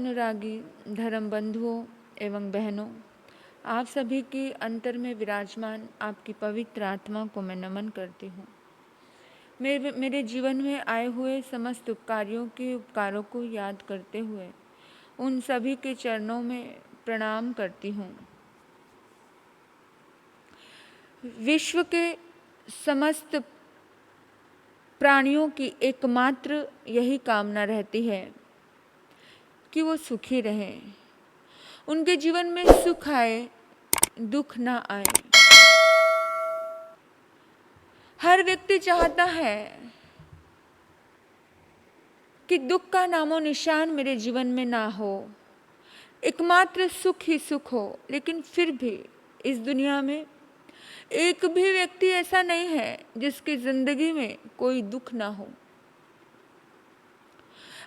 अनुरागी धर्म बंधुओं एवं बहनों, आप सभी की अंतर में विराजमान आपकी पवित्र आत्मा को मैं नमन करती हूँ। मेरे जीवन में आए हुए समस्त उपकारियों के उपकारों को याद करते हुए उन सभी के चरणों में प्रणाम करती हूँ। विश्व के समस्त प्राणियों की एकमात्र यही कामना रहती है कि वो सुखी रहें, उनके जीवन में सुख आए, दुख ना आए। हर व्यक्ति चाहता है कि दुख का नामो निशान मेरे जीवन में ना हो, एकमात्र सुख ही सुख हो। लेकिन फिर भी इस दुनिया में एक भी व्यक्ति ऐसा नहीं है जिसकी जिंदगी में कोई दुख ना हो।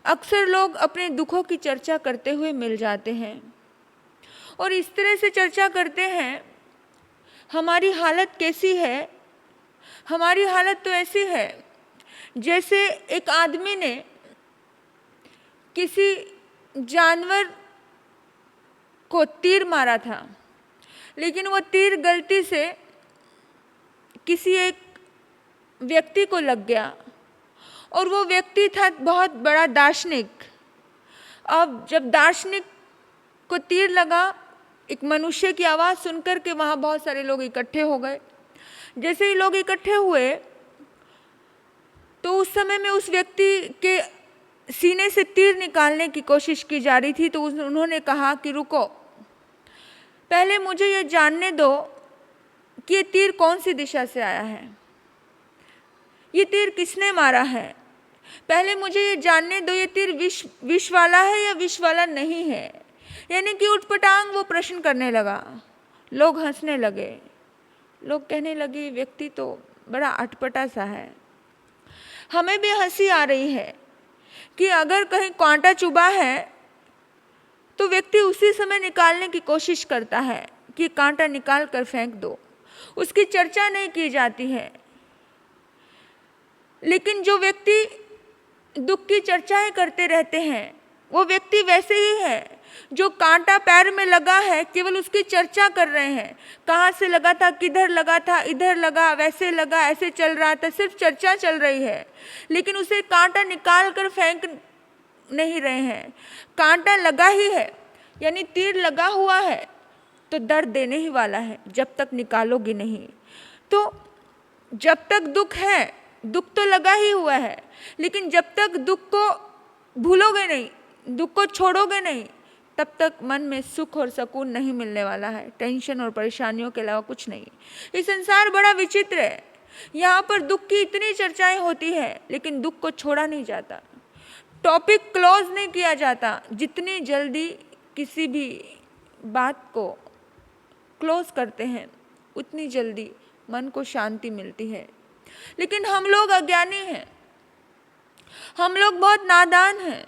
अक्सर लोग अपने दुखों की चर्चा करते हुए मिल जाते हैं और इस तरह से चर्चा करते हैं, हमारी हालत कैसी है। हमारी हालत तो ऐसी है जैसे एक आदमी ने किसी जानवर को तीर मारा था, लेकिन वो तीर गलती से किसी एक व्यक्ति को लग गया और वो व्यक्ति था बहुत बड़ा दार्शनिक। अब जब दार्शनिक को तीर लगा, एक मनुष्य की आवाज़ सुनकर के वहाँ बहुत सारे लोग इकट्ठे हो गए। जैसे ही लोग इकट्ठे हुए तो उस समय में उस व्यक्ति के सीने से तीर निकालने की कोशिश की जा रही थी। तो उन्होंने कहा कि रुको, पहले मुझे ये जानने दो कि ये तीर कौन सी दिशा से आया है, ये तीर किसने मारा है। पहले मुझे ये जानने दो, ये तीर विष वाला है या विष वाला नहीं है। यानी कि उटपटांग वो प्रश्न करने लगा। लोग हंसने लगे, लोग कहने लगे व्यक्ति तो बड़ा अटपटा सा है। हमें भी हंसी आ रही है कि अगर कहीं कांटा चुभा है तो व्यक्ति उसी समय निकालने की कोशिश करता है कि कांटा निकाल कर फेंक दो, उसकी चर्चा नहीं की जाती है। लेकिन जो व्यक्ति दुख की चर्चाएं करते रहते हैं, वो व्यक्ति वैसे ही है जो कांटा पैर में लगा है, केवल उसकी चर्चा कर रहे हैं। कहाँ से लगा था, किधर लगा था, इधर लगा, वैसे लगा, ऐसे चल रहा था, सिर्फ चर्चा चल रही है, लेकिन उसे कांटा निकाल कर फेंक नहीं रहे हैं। कांटा लगा ही है, यानी तीर लगा हुआ है तो दर्द देने ही वाला है जब तक निकालोगे नहीं। तो जब तक दुख है, दुख तो लगा ही हुआ है, लेकिन जब तक दुख को भूलोगे नहीं, दुख को छोड़ोगे नहीं, तब तक मन में सुख और सुकून नहीं मिलने वाला है। टेंशन और परेशानियों के अलावा कुछ नहीं। ये संसार बड़ा विचित्र है। यहाँ पर दुख की इतनी चर्चाएं होती है, लेकिन दुख को छोड़ा नहीं जाता, टॉपिक क्लोज नहीं किया जाता। जितनी जल्दी किसी भी बात को क्लोज करते हैं, उतनी जल्दी मन को शांति मिलती है। लेकिन हम लोग अज्ञानी हैं, हम लोग बहुत नादान हैं।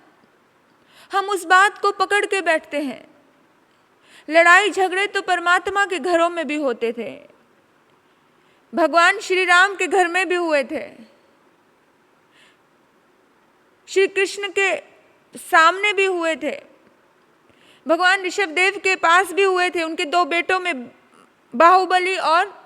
हम उस बात को पकड़ के बैठते हैं। लड़ाई झगड़े तो परमात्मा के घरों में भी होते थे, भगवान श्री राम के घर में भी हुए थे, श्री कृष्ण के सामने भी हुए थे, भगवान ऋषभदेव के पास भी हुए थे, उनके दो बेटों में बाहुबली और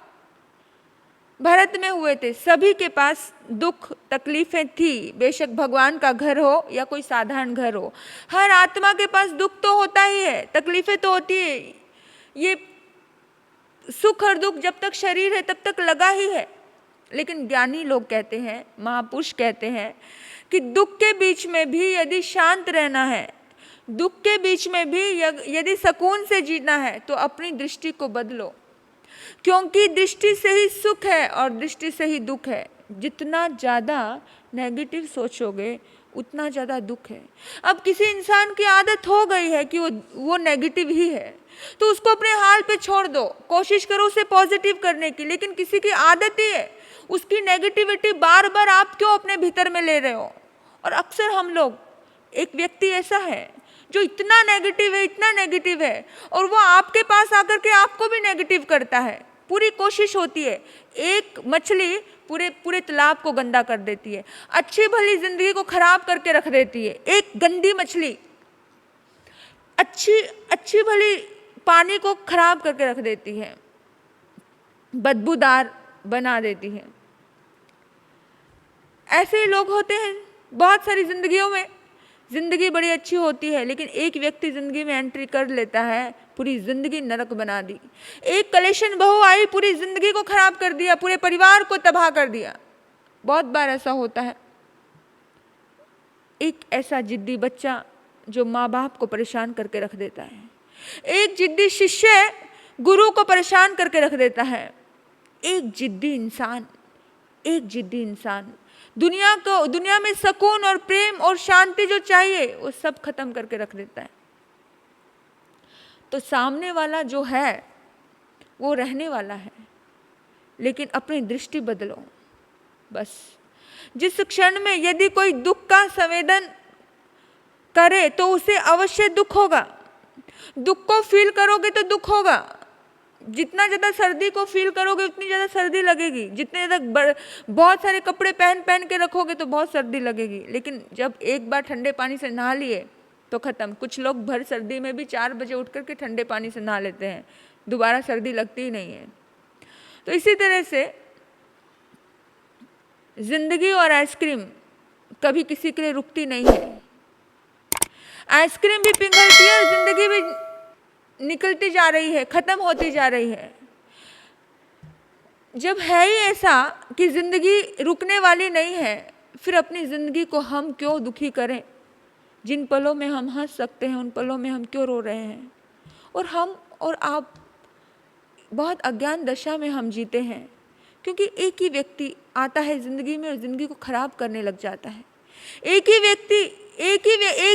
भरत में हुए थे। सभी के पास दुख तकलीफें थी, बेशक भगवान का घर हो या कोई साधारण घर हो। हर आत्मा के पास दुख तो होता ही है, तकलीफें तो होती है। ये सुख और दुख जब तक शरीर है तब तक लगा ही है। लेकिन ज्ञानी लोग कहते हैं, महापुरुष कहते हैं कि दुख के बीच में भी यदि शांत रहना है, दुख के बीच में भी यदि सुकून से जीना है, तो अपनी दृष्टि को बदलो, क्योंकि दृष्टि से ही सुख है और दृष्टि से ही दुख है। जितना ज़्यादा नेगेटिव सोचोगे उतना ज़्यादा दुख है। अब किसी इंसान की आदत हो गई है कि वो नेगेटिव ही है, तो उसको अपने हाल पे छोड़ दो, कोशिश करो उसे पॉजिटिव करने की। लेकिन किसी की आदत ही है, उसकी नेगेटिविटी बार बार आप क्यों अपने भीतर में ले रहे हो। और अक्सर हम लोग, एक व्यक्ति ऐसा है जो इतना नेगेटिव है और वो आपके पास आकर के आपको भी नेगेटिव करता है। पूरी कोशिश होती है, एक मछली पूरे तालाब को गंदा कर देती है, अच्छी भली जिंदगी को खराब करके रख देती है, एक गंदी मछली। अच्छी अच्छी भली पानी को खराब करके रख देती है, बदबूदार बना देती है। ऐसे ही लोग होते हैं बहुत सारी जिंदगियों में। जिंदगी बड़ी अच्छी होती है, लेकिन एक व्यक्ति जिंदगी में एंट्री कर लेता है, पूरी जिंदगी नरक बना दी। एक कलेशन बहू आई, पूरी जिंदगी को खराब कर दिया, पूरे परिवार को तबाह कर दिया। बहुत बार ऐसा होता है। एक ऐसा जिद्दी बच्चा जो माँ बाप को परेशान करके रख देता है। एक जिद्दी शिष्य गुरु को परेशान करके रख देता है। एक जिद्दी इंसान दुनिया में सुकून और प्रेम और शांति जो चाहिए वो सब खत्म करके रख देता है। तो सामने वाला जो है वो रहने वाला है, लेकिन अपनी दृष्टि बदलो बस। जिस क्षण में यदि कोई दुख का संवेदन करे तो उसे अवश्य दुख होगा। दुख को फील करोगे तो दुख होगा। जितना ज़्यादा सर्दी को फील करोगे उतनी ज़्यादा सर्दी लगेगी। जितने ज़्यादा बहुत सारे कपड़े पहन के रखोगे तो बहुत सर्दी लगेगी। लेकिन जब एक बार ठंडे पानी से नहा लिए तो ख़त्म। कुछ लोग भर सर्दी में भी 4 बजे उठ करके ठंडे पानी से नहा लेते हैं, दोबारा सर्दी लगती ही नहीं है। तो इसी तरह से जिंदगी और आइसक्रीम कभी किसी के लिए रुकती नहीं है। आइसक्रीम भी पिघलती है और जिंदगी भी निकलती जा रही है, खत्म होती जा रही है। जब है ही ऐसा कि जिंदगी रुकने वाली नहीं है, फिर अपनी जिंदगी को हम क्यों दुखी करें। जिन पलों में हम हंस सकते हैं उन पलों में हम क्यों रो रहे हैं। और हम और आप बहुत अज्ञान दशा में हम जीते हैं, क्योंकि एक ही व्यक्ति आता है जिंदगी में और जिंदगी को खराब करने लग जाता है। एक ही व्यक्ति, एक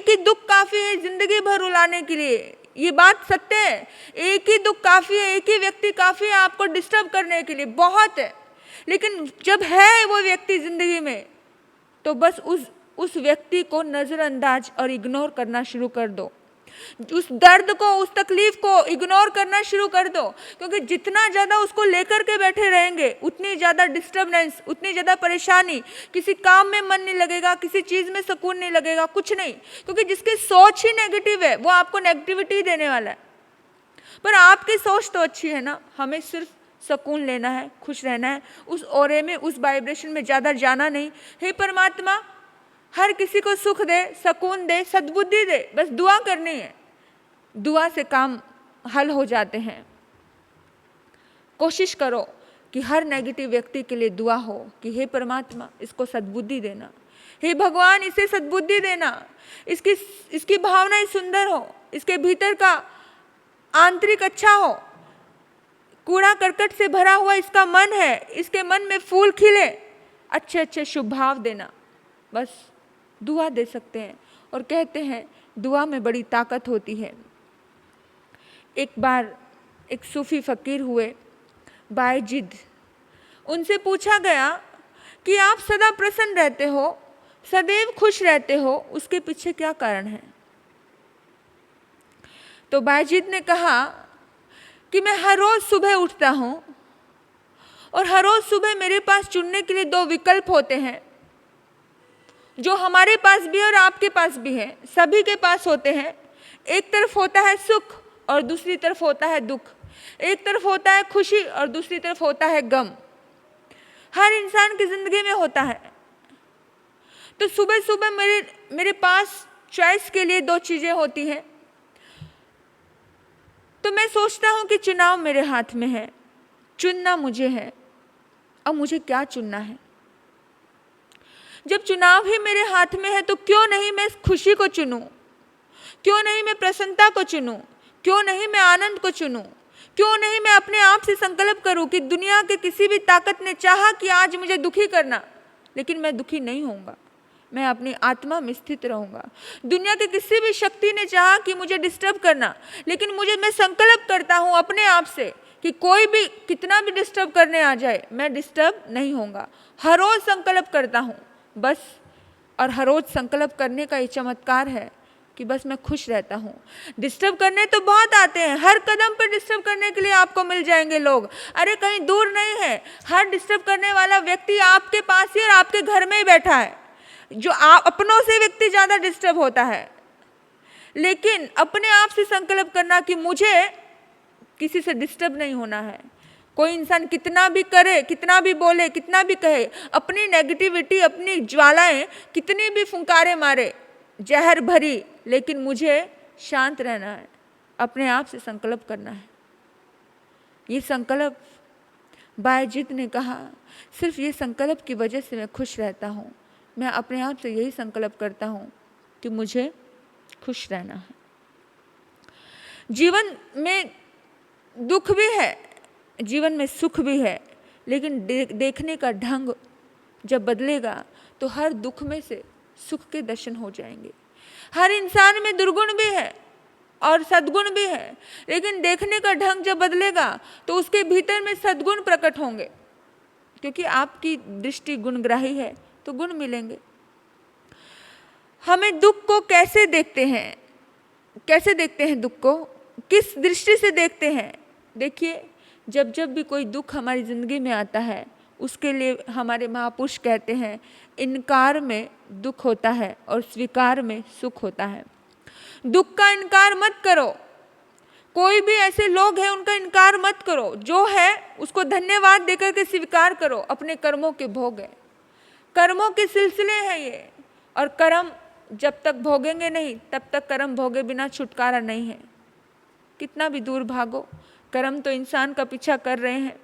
ही दुख काफी है जिंदगी भर रुलाने के लिए। ये बात सत्य है। एक ही दुख काफी है, एक ही व्यक्ति काफी है आपको डिस्टर्ब करने के लिए, बहुत है। लेकिन जब है वो व्यक्ति जिंदगी में तो बस उस व्यक्ति को नजरअंदाज और इग्नोर करना शुरू कर दो। उस दर्द को, उस तकलीफ को इग्नोर करना शुरू कर दो, क्योंकि जितना ज़्यादा उसको लेकर के बैठे रहेंगे उतनी ज़्यादा डिस्टर्बेंस, उतनी ज़्यादा परेशानी, किसी काम में मन नहीं लगेगा, किसी चीज़ में सुकून नहीं लगेगा, कुछ नहीं। क्योंकि जिसकी सोच ही नेगेटिव है वो आपको नेगेटिविटी देने वाला है। पर आपकी सोच तो अच्छी है ना, हमें सिर्फ सुकून लेना है, खुश रहना है, उस ओरे में, उस वाइब्रेशन में ज़्यादा जाना नहीं। हे परमात्मा, हर किसी को सुख दे, सुकून दे, सद्बुद्धि दे, बस दुआ करनी है। दुआ से काम हल हो जाते हैं। कोशिश करो कि हर नेगेटिव व्यक्ति के लिए दुआ हो कि हे परमात्मा इसको सद्बुद्धि देना, हे भगवान इसे सद्बुद्धि देना, इसकी भावनाएं सुंदर हो, इसके भीतर का आंतरिक अच्छा हो, कूड़ा करकट से भरा हुआ इसका मन है, इसके मन में फूल खिले, अच्छे अच्छे शुभ भाव देना। बस दुआ दे सकते हैं। और कहते हैं दुआ में बड़ी ताकत होती है। एक बार एक सूफी फकीर हुए बायजिद, उनसे पूछा गया कि आप सदा प्रसन्न रहते हो, सदैव खुश रहते हो, उसके पीछे क्या कारण है। तो बायजिद ने कहा कि मैं हर रोज़ सुबह उठता हूँ और हर रोज़ सुबह मेरे पास चुनने के लिए 2 विकल्प होते हैं, जो हमारे पास भी और आपके पास भी है, सभी के पास होते हैं। एक तरफ होता है सुख और दूसरी तरफ होता है दुख। एक तरफ होता है खुशी और दूसरी तरफ होता है गम। हर इंसान की जिंदगी में होता है। तो सुबह सुबह मेरे पास चॉइस के लिए 2 चीज़ें होती हैं। तो मैं सोचता हूँ कि चुनाव मेरे हाथ में है, चुनना मुझे है। अब मुझे क्या चुनना है। जब चुनाव ही मेरे हाथ में है तो क्यों नहीं मैं खुशी को चुनूं, क्यों नहीं मैं प्रसन्नता को चुनूं, क्यों नहीं मैं आनंद को चुनूं, क्यों नहीं मैं अपने आप से संकल्प करूं कि दुनिया के किसी भी ताकत ने चाहा कि आज मुझे दुखी करना, लेकिन मैं दुखी नहीं होऊंगा, मैं अपनी आत्मा में स्थित रहूंगा। दुनिया के किसी भी शक्ति ने चाहा कि मुझे डिस्टर्ब करना, लेकिन मैं संकल्प करता हूं अपने आप से कि कोई भी कितना भी डिस्टर्ब करने आ जाए मैं डिस्टर्ब नहीं होऊंगा। हर रोज संकल्प करता हूं बस। और हर रोज संकल्प करने का ये चमत्कार है कि बस मैं खुश रहता हूँ। डिस्टर्ब करने तो बहुत आते हैं, हर कदम पर डिस्टर्ब करने के लिए आपको मिल जाएंगे लोग। अरे कहीं दूर नहीं है, हर डिस्टर्ब करने वाला व्यक्ति आपके पास ही और आपके घर में ही बैठा है। जो आप अपनों से व्यक्ति ज़्यादा डिस्टर्ब होता है, लेकिन अपने आप से संकल्प करना कि मुझे किसी से डिस्टर्ब नहीं होना है। कोई इंसान कितना भी करे, कितना भी बोले, कितना भी कहे, अपनी नेगेटिविटी, अपनी ज्वालाएं कितनी भी फुंकारे मारे, जहर भरी, लेकिन मुझे शांत रहना है, अपने आप से संकल्प करना है। ये संकल्प बायजीत ने कहा, सिर्फ ये संकल्प की वजह से मैं खुश रहता हूँ। मैं अपने आप से यही संकल्प करता हूँ कि मुझे खुश रहना है। जीवन में दुख भी है, जीवन में सुख भी है, लेकिन देखने का ढंग जब बदलेगा तो हर दुख में से सुख के दर्शन हो जाएंगे। हर इंसान में दुर्गुण भी है और सद्गुण भी है, लेकिन देखने का ढंग जब बदलेगा तो उसके भीतर में सद्गुण प्रकट होंगे, क्योंकि आपकी दृष्टि गुणग्राही है तो गुण मिलेंगे। हमें दुख को कैसे देखते हैं, कैसे देखते हैं दुख को, किस दृष्टि से देखते हैं? देखिए, जब जब भी कोई दुख हमारी ज़िंदगी में आता है, उसके लिए हमारे महापुरुष कहते हैं, इनकार में दुख होता है और स्वीकार में सुख होता है। दुख का इनकार मत करो। कोई भी ऐसे लोग हैं, उनका इनकार मत करो। जो है उसको धन्यवाद देकर के स्वीकार करो। अपने कर्मों के भोग है, कर्मों के सिलसिले हैं ये, और कर्म जब तक भोगेंगे नहीं तब तक कर्म भोगे बिना छुटकारा नहीं है। कितना भी दूर भागो, कर्म तो इंसान का पीछा कर रहे हैं।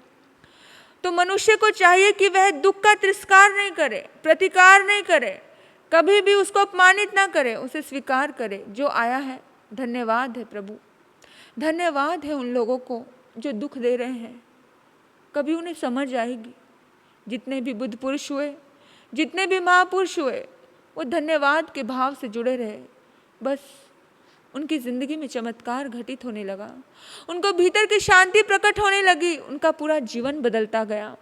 तो मनुष्य को चाहिए कि वह दुख का तिरस्कार नहीं करे, प्रतिकार नहीं करे, कभी भी उसको अपमानित ना करे, उसे स्वीकार करे। जो आया है, धन्यवाद है प्रभु, धन्यवाद है उन लोगों को जो दुख दे रहे हैं। कभी उन्हें समझ आएगी। जितने भी बुद्ध पुरुष हुए, जितने भी महापुरुष हुए, वो धन्यवाद के भाव से जुड़े रहे। बस उनकी ज़िंदगी में चमत्कार घटित होने लगा, उनको भीतर की शांति प्रकट होने लगी, उनका पूरा जीवन बदलता गया।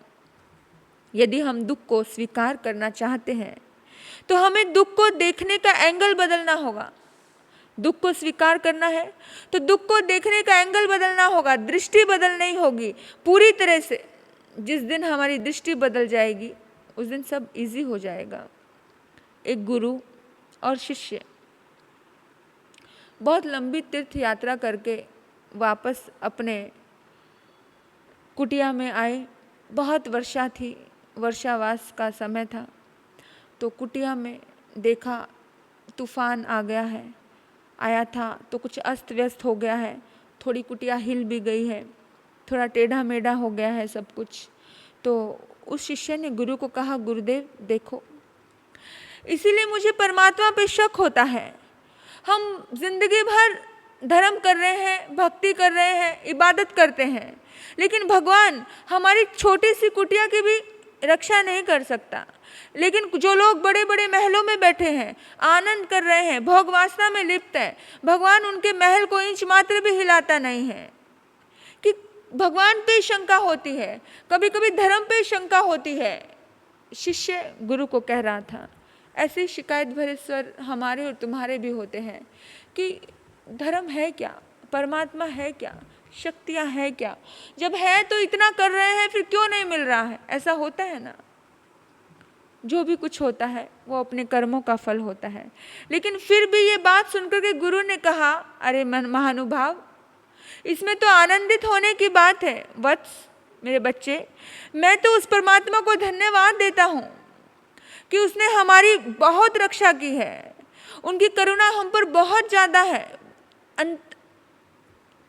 यदि हम दुख को स्वीकार करना चाहते हैं तो हमें दुख को देखने का एंगल बदलना होगा। दुख को स्वीकार करना है तो दुख को देखने का एंगल बदलना होगा, दृष्टि बदलनी होगी पूरी तरह से। जिस दिन हमारी दृष्टि बदल जाएगी उस दिन सब इजी हो जाएगा। एक गुरु और शिष्य बहुत लंबी तीर्थ यात्रा करके वापस अपने कुटिया में आए। बहुत वर्षा थी, वर्षावास का समय था। तो कुटिया में देखा तूफान आ गया है, आया था तो कुछ अस्त व्यस्त हो गया है, थोड़ी कुटिया हिल भी गई है, थोड़ा टेढ़ा मेढ़ा हो गया है सब कुछ। तो उस शिष्य ने गुरु को कहा, गुरुदेव देखो, इसीलिए मुझे परमात्मा पे शक होता है। हम जिंदगी भर धर्म कर रहे हैं, भक्ति कर रहे हैं, इबादत करते हैं, लेकिन भगवान हमारी छोटी सी कुटिया की भी रक्षा नहीं कर सकता। लेकिन जो लोग बड़े बड़े महलों में बैठे हैं, आनंद कर रहे हैं, भोग वासना में लिप्त हैं, भगवान उनके महल को इंच मात्र भी हिलाता नहीं है। कि भगवान पे शंका होती है, कभी कभी धर्म पे शंका होती है। शिष्य गुरु को कह रहा था, ऐसे शिकायत भरे स्वर हमारे और तुम्हारे भी होते हैं कि धर्म है क्या, परमात्मा है क्या, शक्तियाँ है क्या, जब है तो इतना कर रहे हैं, फिर क्यों नहीं मिल रहा है। ऐसा होता है ना। जो भी कुछ होता है वो अपने कर्मों का फल होता है। लेकिन फिर भी ये बात सुनकर के गुरु ने कहा, अरे महानुभाव, इसमें तो आनंदित होने की बात है। वत्स, मेरे बच्चे, मैं तो उस परमात्मा को धन्यवाद देता हूँ कि उसने हमारी बहुत रक्षा की है। उनकी करुणा हम पर बहुत ज़्यादा है,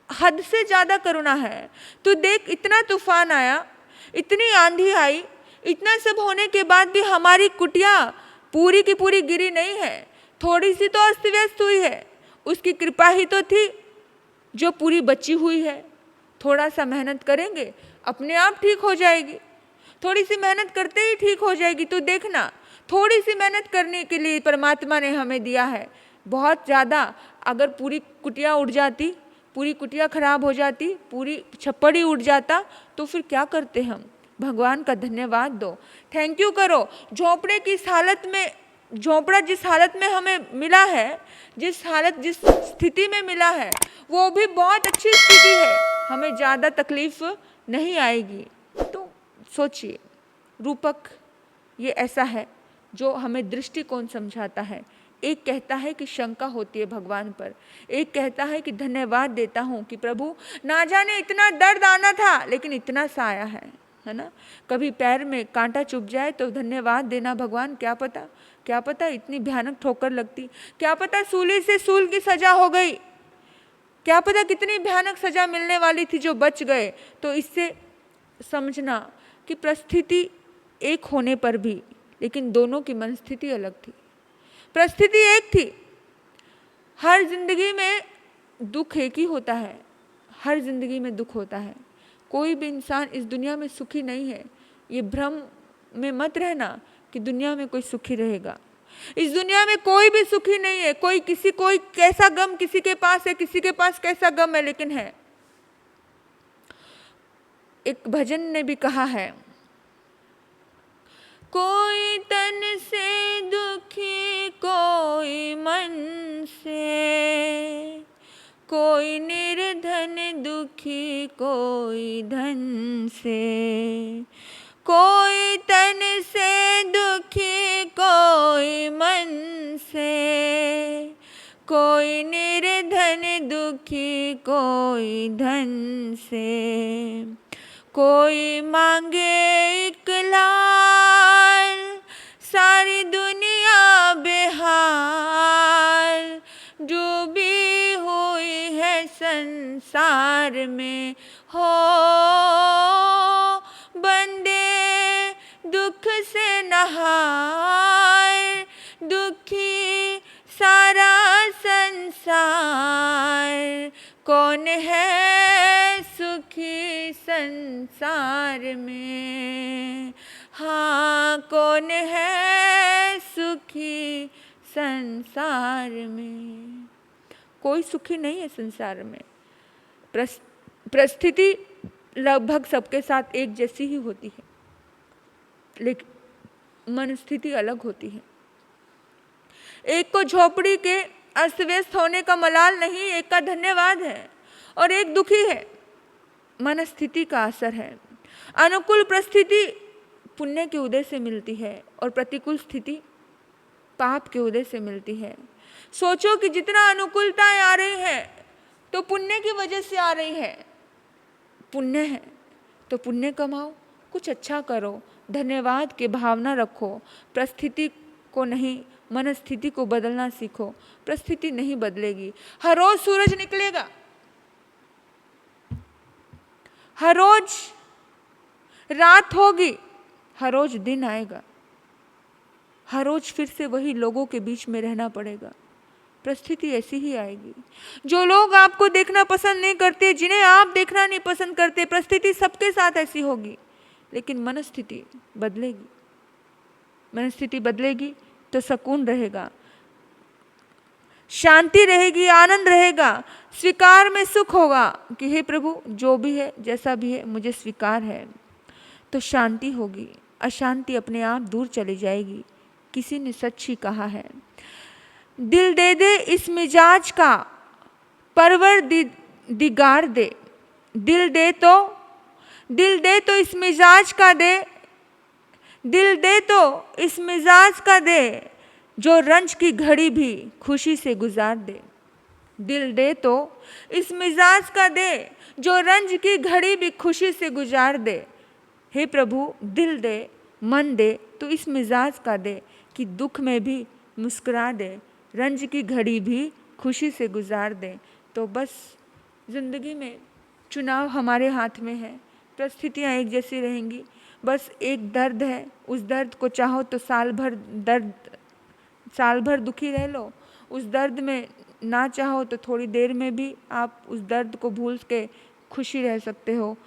हद से ज़्यादा करुणा है। तो देख, इतना तूफान आया, इतनी आंधी आई, इतना सब होने के बाद भी हमारी कुटिया पूरी की पूरी गिरी नहीं है, थोड़ी सी तो अस्त व्यस्त हुई है। उसकी कृपा ही तो थी जो पूरी बची हुई है। थोड़ा सा मेहनत करेंगे, अपने आप ठीक हो जाएगी। थोड़ी सी मेहनत करते ही ठीक हो जाएगी। तो देखना, थोड़ी सी मेहनत करने के लिए परमात्मा ने हमें दिया है। बहुत ज़्यादा अगर पूरी कुटिया उड़ जाती, पूरी कुटिया खराब हो जाती, पूरी छप्पड़ ही उड़ जाता, तो फिर क्या करते हम। भगवान का धन्यवाद दो, थैंक यू करो। झोंपड़े की इस हालत में, झोंपड़ा जिस हालत में हमें मिला है, जिस स्थिति में मिला है, वो भी बहुत अच्छी स्थिति है, हमें ज़्यादा तकलीफ नहीं आएगी। तो सोचिए, रूपक ये ऐसा है जो हमें दृष्टिकोण समझाता है एक कहता है कि शंका होती है भगवान पर, एक कहता है कि धन्यवाद देता हूँ कि प्रभु ना जाने इतना दर्द आना था लेकिन इतना सा आया है ना। कभी पैर में कांटा चुभ जाए तो धन्यवाद देना भगवान, क्या पता इतनी भयानक ठोकर लगती, क्या पता सूली से सूल की सजा हो गई, क्या पता कितनी भयानक सजा मिलने वाली थी जो बच गए। तो इससे समझना कि परिस्थिति एक होने पर भी लेकिन दोनों की मनस्थिति अलग थी। परिस्थिति एक थी, हर जिंदगी में दुख एक ही होता है, हर जिंदगी में दुख होता है। कोई भी इंसान इस दुनिया में सुखी नहीं है। ये भ्रम में मत रहना कि दुनिया में कोई सुखी रहेगा। इस दुनिया में कोई भी सुखी नहीं है। कोई कैसा गम किसी के पास है, किसी के पास कैसा गम है, लेकिन है। एक भजन ने भी कहा है, कोई तन से दुखी कोई मन से, कोई निर्धन दुखी कोई धन से, कोई तन से दुखी कोई मन से, कोई निर्धन दुखी कोई धन से, कोई मांगे एक लाल सारी दुनिया बेहाल, डूबी हुई है संसार में हो बंदे दुख से नहाए, दुखी सारा संसार, कौन है सुखी संसार में, हाँ कौन है सुखी संसार में। कोई सुखी नहीं है संसार में। परिस्थिति लगभग सबके साथ एक जैसी ही होती है, लेकिन मनस्थिति अलग होती है। एक को झोपड़ी के अस्त व्यस्त होने का मलाल नहीं, एक का धन्यवाद है और एक दुखी है। मनस्थिति का असर है। अनुकूल परिस्थिति पुण्य के उदय से मिलती है और प्रतिकूल स्थिति पाप के उदय से मिलती है। सोचो कि जितना अनुकूलताएं आ रही है तो पुण्य की वजह से आ रही है। पुण्य है तो पुण्य कमाओ, कुछ अच्छा करो, धन्यवाद की भावना रखो। परिस्थिति को नहीं, मनस्थिति को बदलना सीखो। परिस्थिति नहीं बदलेगी। हर रोज सूरज निकलेगा, हर रोज रात होगी, हर रोज दिन आएगा, हर रोज फिर से वही लोगों के बीच में रहना पड़ेगा। परिस्थिति ऐसी ही आएगी। जो लोग आपको देखना पसंद नहीं करते, जिन्हें आप देखना नहीं पसंद करते, परिस्थिति सबके साथ ऐसी होगी। लेकिन मनस्थिति बदलेगी। मनस्थिति बदलेगी तो सुकून रहेगा, शांति रहेगी, आनंद रहेगा, स्वीकार में सुख होगा कि हे प्रभु जो भी है जैसा भी है मुझे स्वीकार है। तो शांति होगी, अशांति अपने आप दूर चली जाएगी। किसी ने सच ही कहा है, दिल दे दे इस मिजाज का परवर दिगार दे। दिल दे तो इस मिजाज का दे, दिल दे तो इस मिजाज का दे, जो रंज की घड़ी भी खुशी से गुजार दे। दिल दे तो इस मिजाज का दे, जो रंज की घड़ी भी खुशी से गुजार दे। हे प्रभु दिल दे, मन दे तो इस मिजाज का दे कि दुख में भी मुस्कुरा दे, रंज की घड़ी भी खुशी से गुजार दे। तो बस ज़िंदगी में चुनाव हमारे हाथ में है। परिस्थितियाँ एक जैसी रहेंगी। बस एक दर्द है, उस दर्द को चाहो तो साल भर दुखी रह लो। उस दर्द में ना चाहो तो थोड़ी देर में भी आप उस दर्द को भूल के खुशी रह सकते हो।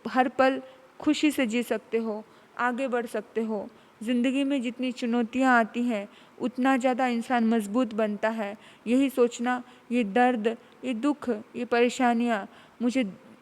हर पल खुशी से जी सकते हो, आगे बढ़ सकते हो। ज़िंदगी में जितनी चुनौतियाँ आती हैं उतना ज़्यादा इंसान मजबूत बनता है। यही सोचना, ये दर्द, ये दुख, ये परेशानियाँ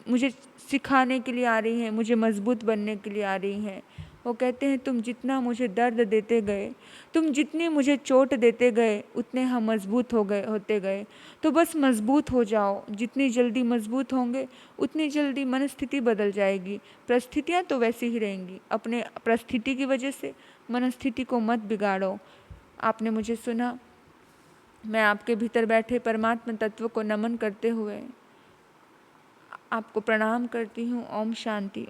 मुझे सिखाने के लिए आ रही हैं, मुझे मजबूत बनने के लिए आ रही हैं। वो कहते हैं तुम जितना मुझे दर्द देते गए, तुम जितनी मुझे चोट देते गए, उतने हम मजबूत होते गए। तो बस मजबूत हो जाओ। जितनी जल्दी मजबूत होंगे उतनी जल्दी मनस्थिति बदल जाएगी। परिस्थितियाँ तो वैसी ही रहेंगी। अपने परिस्थिति की वजह से मनस्थिति को मत बिगाड़ो। आपने मुझे सुना, मैं आपके भीतर बैठे परमात्मा तत्व को नमन करते हुए आपको प्रणाम करती हूँ। ओम शांति।